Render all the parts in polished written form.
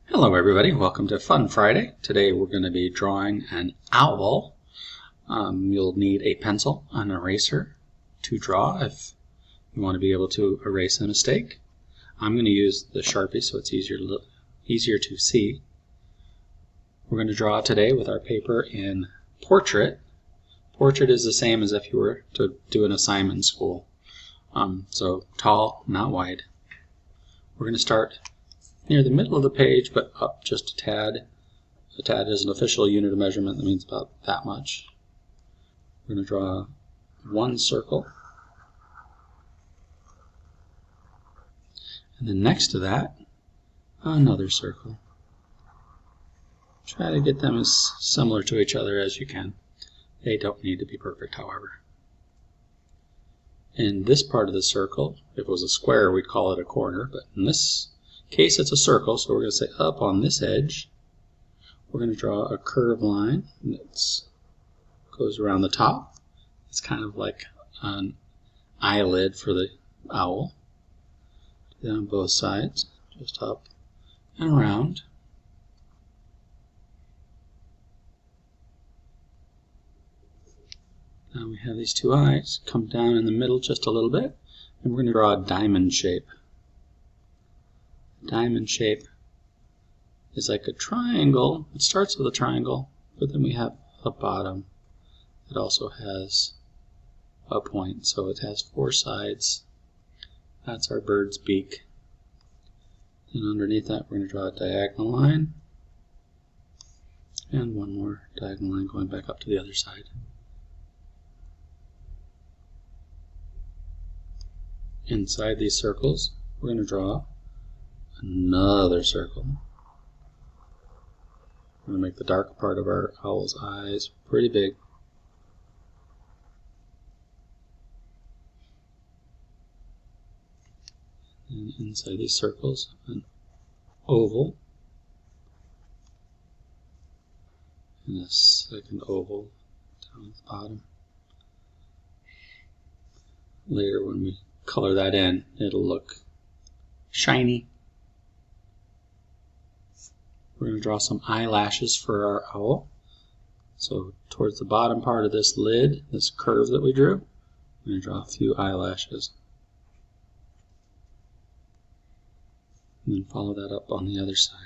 Hello everybody, welcome to Fun Friday. Today we're going to be drawing an owl. You'll need a pencil, an eraser to draw if you want to be able to erase a mistake. I'm going to use the Sharpie so it's easier to see. We're going to draw today with our paper in portrait. Portrait is the same as if you were to do an assignment in school. So tall, not wide. We're going to start near the middle of the page, but up just a tad. A tad is an official unit of measurement. That means about that much. We're going to draw one circle. And then next to that, another circle. Try to get them as similar to each other as you can. They don't need to be perfect, however. In this part of the circle, if it was a square, we'd call it a corner, but in this case it's a circle, so we're going to say up on this edge. We're going to draw a curved line that goes around the top. It's kind of like an eyelid for the owl. Do that on both sides, just up and around. Now we have these two eyes. Come down in the middle just a little bit, and we're going to draw a diamond shape. Diamond shape is like a triangle. It starts with a triangle, but then we have a bottom that also has a point, so it has four sides. That's our bird's beak. And underneath that we're going to draw a diagonal line and one more diagonal line going back up to the other side. Inside these circles we're going to draw another circle. We're going to make the dark part of our owl's eyes pretty big. And inside these circles, an oval. And a second oval down at the bottom. Later when we color that in, it'll look shiny. We're going to draw some eyelashes for our owl. So towards the bottom part of this lid, this curve that we drew, we're going to draw a few eyelashes. And then follow that up on the other side.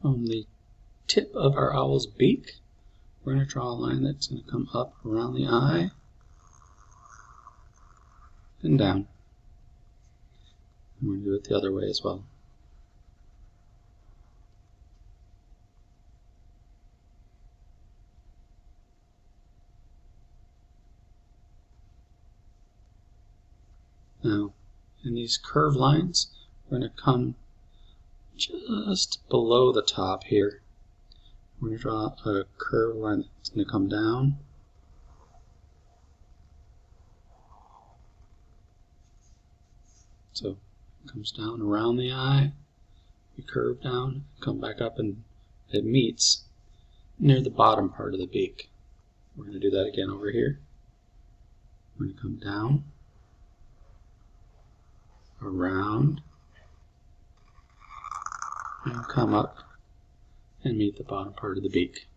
From the tip of our owl's beak, we're going to draw a line that's going to come up around the eye and down. And we're going to do it the other way as well. Now, in these curved lines, we're going to come just below the top here. We're going to draw a curved line that's going to come down. So it comes down around the eye, we curve down, come back up, and it meets near the bottom part of the beak. We're going to do that again over here. We're going to come down, around, and come up and meet the bottom part of the beak.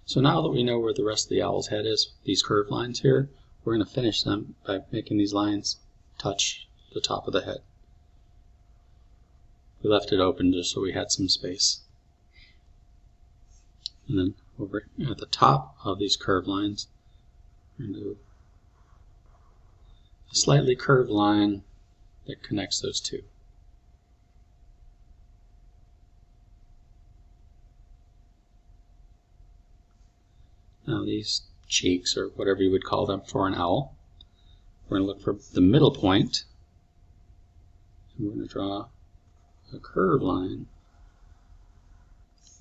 So now that we know where the rest of the owl's head is, these curved lines here, we're going to finish them by making these lines touch the top of the head. We left it open just so we had some space. And then over at the top of these curved lines, we're going to do a slightly curved line that connects those two. Now these cheeks, or whatever you would call them for an owl, we're going to look for the middle point, and we're going to draw a curved line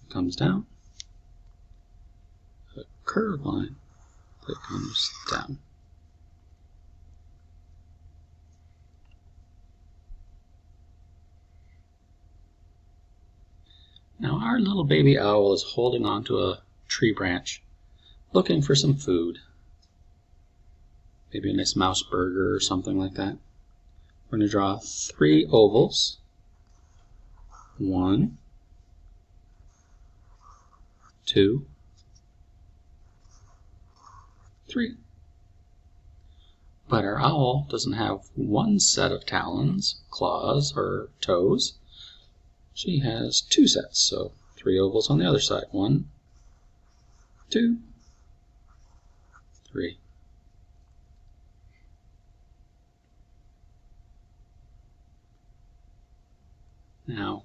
that comes down, a curved line that comes down. Now our little baby owl is holding onto a tree branch, looking for some food. Maybe a nice mouse burger or something like that. We're going to draw 3 ovals. 1, 2, 3. But our owl doesn't have one set of talons, claws, or toes. She has 2 sets, so 3 ovals on the other side. 1, 2, 3. Now,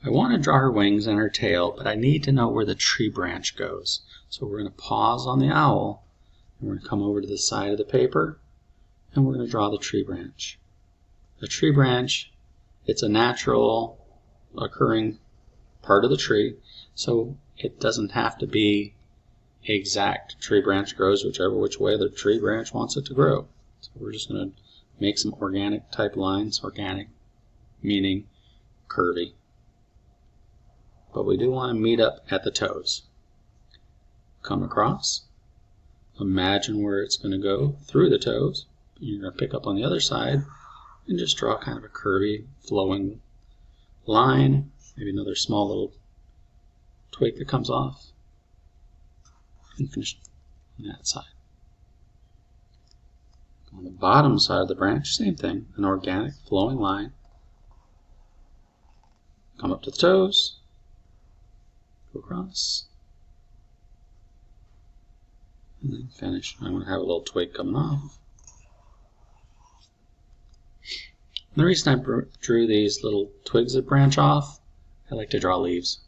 I want to draw her wings and her tail, but I need to know where the tree branch goes. So we're going to pause on the owl, and we're going to come over to the side of the paper, and we're going to draw the tree branch. The tree branch, it's a natural occurring part of the tree, so it doesn't have to be exact. Tree branch grows which way the tree branch wants it to grow. So we're just going to make some organic type lines, organic meaning curvy. But we do want to meet up at the toes. Come across, imagine where it's going to go through the toes. You're going to pick up on the other side and just draw kind of a curvy, flowing line, maybe another small little twig that comes off, and finish on that side. On the bottom side of the branch, same thing, an organic, flowing line. Come up to the toes, go across, and then finish. I'm going to have a little twig coming off. And the reason I drew these little twigs that branch off, I like to draw leaves.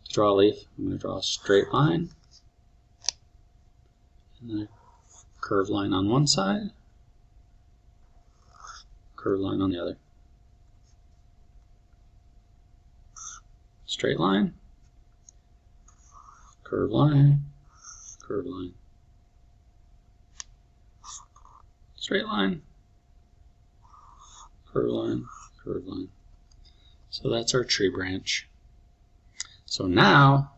To draw a leaf, I'm going to draw a straight line, and then a curved line on one side, curved line on the other. Straight line, curved line, curved line, straight line, curved line, curved line. So that's our tree branch. So now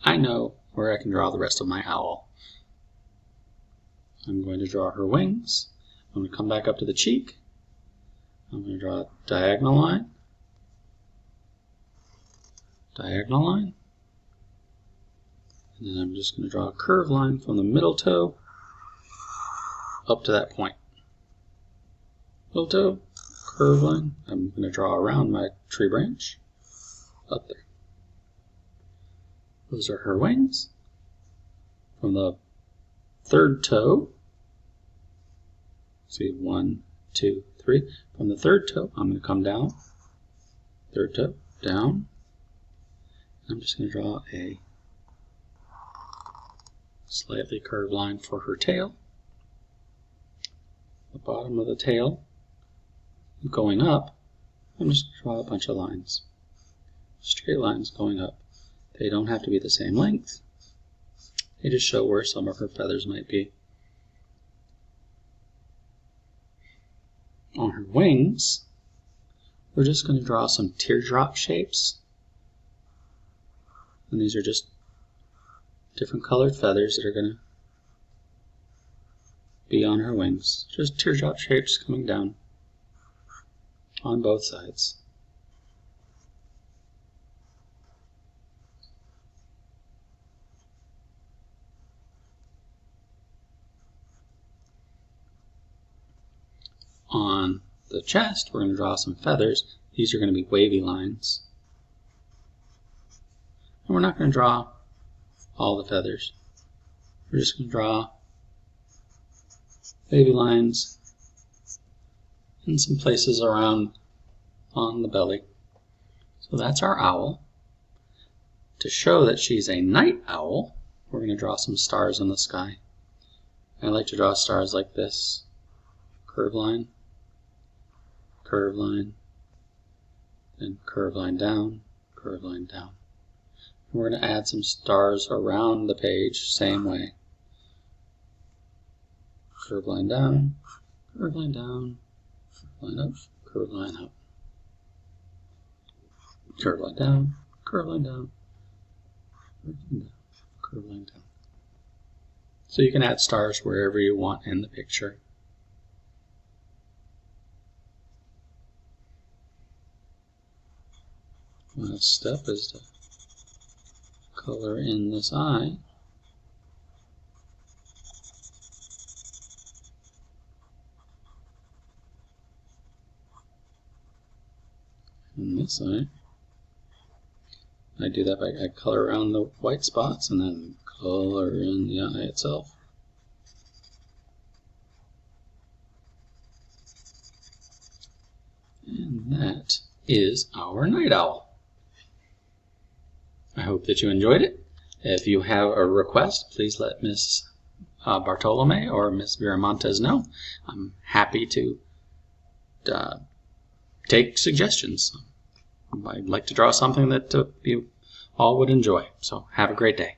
I know where I can draw the rest of my owl. I'm going to draw her wings. I'm going to come back up to the cheek. I'm going to draw a diagonal line, diagonal line, and then I'm just going to draw a curved line from the middle toe up to that point. Middle toe, curved line, I'm going to draw around my tree branch up there. Those are her wings. From the 3rd toe, see 1, 2, 3. From the 3rd toe, I'm going to come down, 3rd toe, down. I'm just going to draw a slightly curved line for her tail. The bottom of the tail, going up, I'm just going to draw a bunch of lines. Straight lines going up. They don't have to be the same length. They just show where some of her feathers might be. On her wings, we're just going to draw some teardrop shapes. And these are just different colored feathers that are going to be on her wings. Just teardrop shapes coming down on both sides. On the chest, we're going to draw some feathers. These are going to be wavy lines. And we're not going to draw all the feathers. We're just going to draw wavy lines in some places around on the belly. So that's our owl. To show that she's a night owl, we're going to draw some stars in the sky. I like to draw stars like this. Curved line, then curved line down, curved line down. And we're going to add some stars around the page, same way. Curved line down, curved line down, curved line up, curved line up. Curling down, curling down, curling down, curling down. So you can add stars wherever you want in the picture. Last step is to color in this eye. And this eye. I do that by I color around the white spots and then color in the eye itself. And that is our night owl. I hope that you enjoyed it. If you have a request, please let Miss Bartolome or Miss Viramontes know. I'm happy to take suggestions. I'd like to draw something that you all would enjoy. So have a great day.